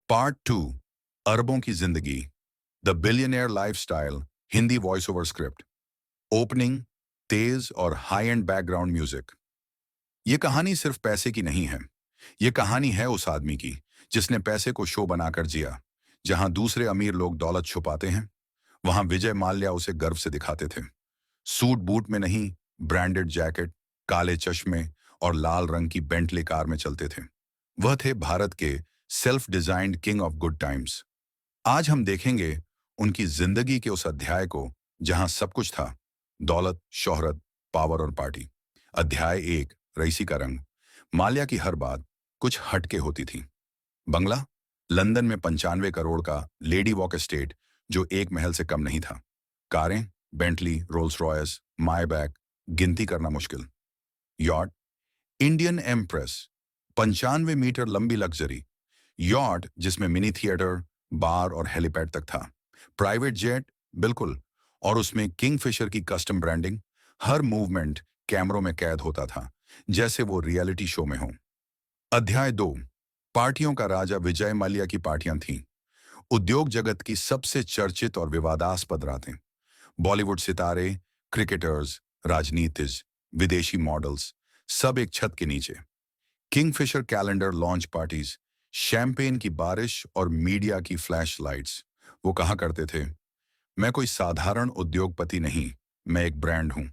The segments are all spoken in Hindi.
पार्ट 2 अरबों की जिंदगी the billionaire lifestyle Hindi voice over script opening तेज और हाई एंड बैकग्राउंड म्यूजिक। ये कहानी सिर्फ पैसे की नहीं है। ये कहानी है उस आदमी की जिसने पैसे को शो बनाकर जिया। जहां दूसरे अमीर लोग दौलत छुपाते हैं, वहां विजय माल्या उसे गर्व से दिखाते थे। सूट बूट में नहीं, ब्रांडेड जैकेट, काले चश्मे और लाल रंग की बेंटली कार में चलते थे। वह थे भारत के self designed king of good times. आज हम देखेंगे उनकी जिंदगी के उस अध्याय को जहां सब कुछ था, दौलत, शोहरत, पावर और पार्टी। अध्याय 1, रईसी का रंग। माल्या की हर बात कुछ हटके होती थी। बंगला लंदन में 95 करोड़ का लेडी वॉक एस्टेट, जो एक महल से कम नहीं था। कारें बेंटली, रोल्स रॉयस, मायबैक, गिनती करना मुश्किल। यॉट इंडियन एम्प्रेस, 95 मीटर लंबी लग्जरी यॉट जिसमें मिनी थिएटर, बार और हेलीपैड तक था। प्राइवेट जेट, बिल्कुल, और उसमें किंगफिशर की कस्टम ब्रांडिंग। हर मूवमेंट कैमरों में कैद होता था, जैसे वो रियलिटी शो में हो। अध्याय 2, पार्टियों का राजा। विजय माल्या की पार्टियां थीं उद्योग जगत की सबसे चर्चित और विवादास्पद रातें। बॉलीवुड सितारे, क्रिकेटर्स, राजनीतिज्ञ, विदेशी मॉडल्स, सब एक छत के नीचे। Kingfisher calendar launch parties, champagne की बारिश और मीडिया की फ्लैश लाइट्स। वो कहा करते थे, मैं कोई साधारण उद्योगपति नहीं, मैं एक ब्रांड हूं।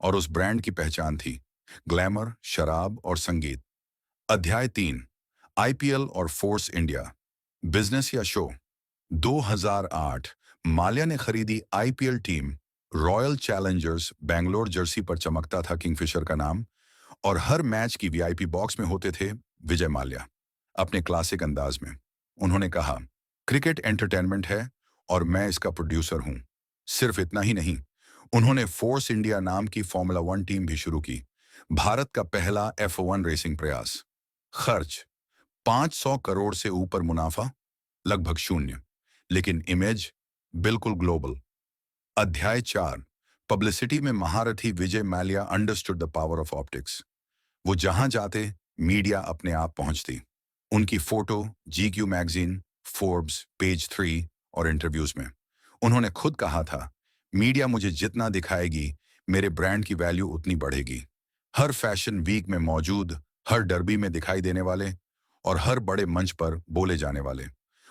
और उस ब्रांड की पहचान थी ग्लैमर, शराब और संगीत। अध्याय 3, आईपीएल और फोर्स इंडिया, बिजनेस या शो। 2008 माल्या ने खरीदी IPL team. Royal Challengers Bangalore Jersey पर चमकता था किंगफिशर का नाम, और हर मैच की वीआईपी बॉक्स में होते थे विजय माल्या। अपने क्लासिक अंदाज में उन्होंने कहा, क्रिकेट एंटरटेनमेंट है और मैं इसका प्रोड्यूसर हूं। सिर्फ इतना ही नहीं, उन्होंने फोर्स इंडिया नाम की फॉर्मूला 1 टीम भी शुरू की, भारत का पहला F1 रेसिंग प्रयास। खर्च 500 करोड़ से ऊपर, मुनाफा लगभग शून्य, लेकिन इमेज बिल्कुल ग्लोबल। अध्याय 4, पब्लिसिटी में महारथी। Vijay Mallya understood the power of optics. वो जहां जाते, मीडिया अपने आप पहुंचती। उनकी photo GQ magazine, Forbes, page 3 और इंटरव्यूज में। उन्होंने खुद कहा था, मीडिया मुझे जितना दिखाएगी, मेरे ब्रांड की वैल्यू उतनी बढ़ेगी। हर फैशन वीक में मौजूद, हर डर्बी में दिखाई देने वाले और हर बड़े मंच पर बोले जाने वाले,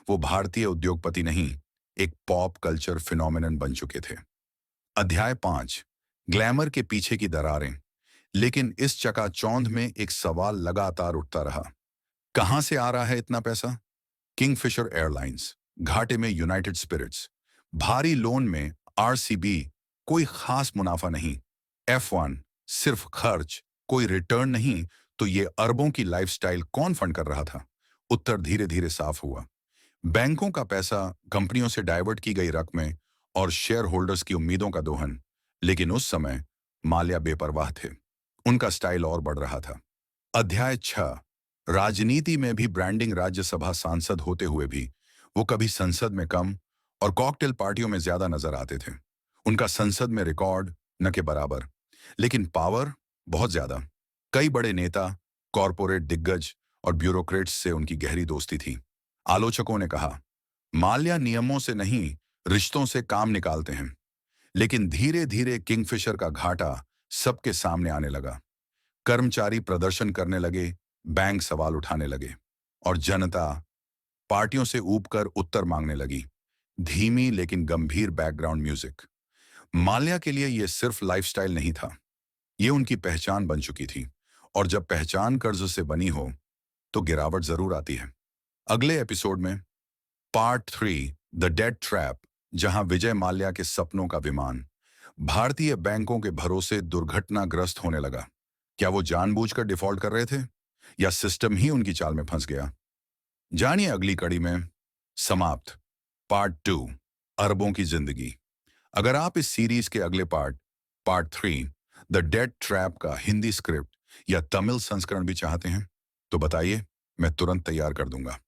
वो भारतीय उद्योगपति नहीं, एक पॉप कल्चर फिनोमिनन बन चुके थे। अध्याय 5, ग्लैमर के पीछे की दरारें। लेकिन इस चकाचौंध में एक सवाल लगातार उठता रहा, कहां से आ रहा है इतना पैसा? किंगफिशर एयरलाइंस, घाटे में यूनाइटेड स्पिरिट्स, भारी लोन में आरसीबी, कोई खास मुनाफा नहीं। F1 सिर्फ खर्च, कोई रिटर्न नहीं। तो ये अरबों की लाइफस्टाइल कौन फंड कर रहा था? उत्तर धीरे धीरे साफ हुआ। बैंकों का पैसा, कंपनियों से डाइवर्ट की गई रकमें और शेयर होल्डर्स की उम्मीदों का दोहन। लेकिन उस समय माल्या बेपरवाह थे, उनका स्टाइल और बढ़ रहा था। अध्याय 6, राजनीति में भी ब्रांडिंग। राज्यसभा सांसद होते हुए भी वो कभी संसद में कम और कॉकटेल पार्टियों में ज्यादा नजर आते थे। उनका संसद में रिकॉर्ड न के बराबर, लेकिन पावर बहुत ज्यादा। कई बड़े नेता, कॉरपोरेट दिग्गज और ब्यूरोक्रेट्स से उनकी गहरी दोस्ती थी। आलोचकों ने कहा, माल्या नियमों से नहीं, रिश्तों से काम निकालते हैं। लेकिन धीरे धीरे किंगफिशर का घाटा सबके सामने आने लगा। कर्मचारी प्रदर्शन करने लगे, बैंक सवाल उठाने लगे, और जनता पार्टियों से ऊबकर उत्तर मांगने लगी। धीमी लेकिन गंभीर बैकग्राउंड म्यूजिक। माल्या के लिए यह सिर्फ लाइफस्टाइल नहीं था, ये उनकी पहचान बन चुकी थी। और जब पहचान कर्ज से बनी हो, तो गिरावट जरूर आती है। अगले एपिसोड में पार्ट 3, द डेट ट्रैप, जहां विजय माल्या के सपनों का विमान भारतीय बैंकों के भरोसे दुर्घटनाग्रस्त होने लगा। क्या वो जानबूझकर डिफॉल्ट कर रहे थे, या सिस्टम ही उनकी चाल में फंस गया? जानिए अगली कड़ी में। समाप्त पार्ट 2, अरबों की जिंदगी। अगर आप इस सीरीज के अगले पार्ट 3, द डेट ट्रैप का हिंदी स्क्रिप्ट या तमिल संस्करण भी चाहते हैं, तो बताइए, मैं तुरंत तैयार कर दूंगा।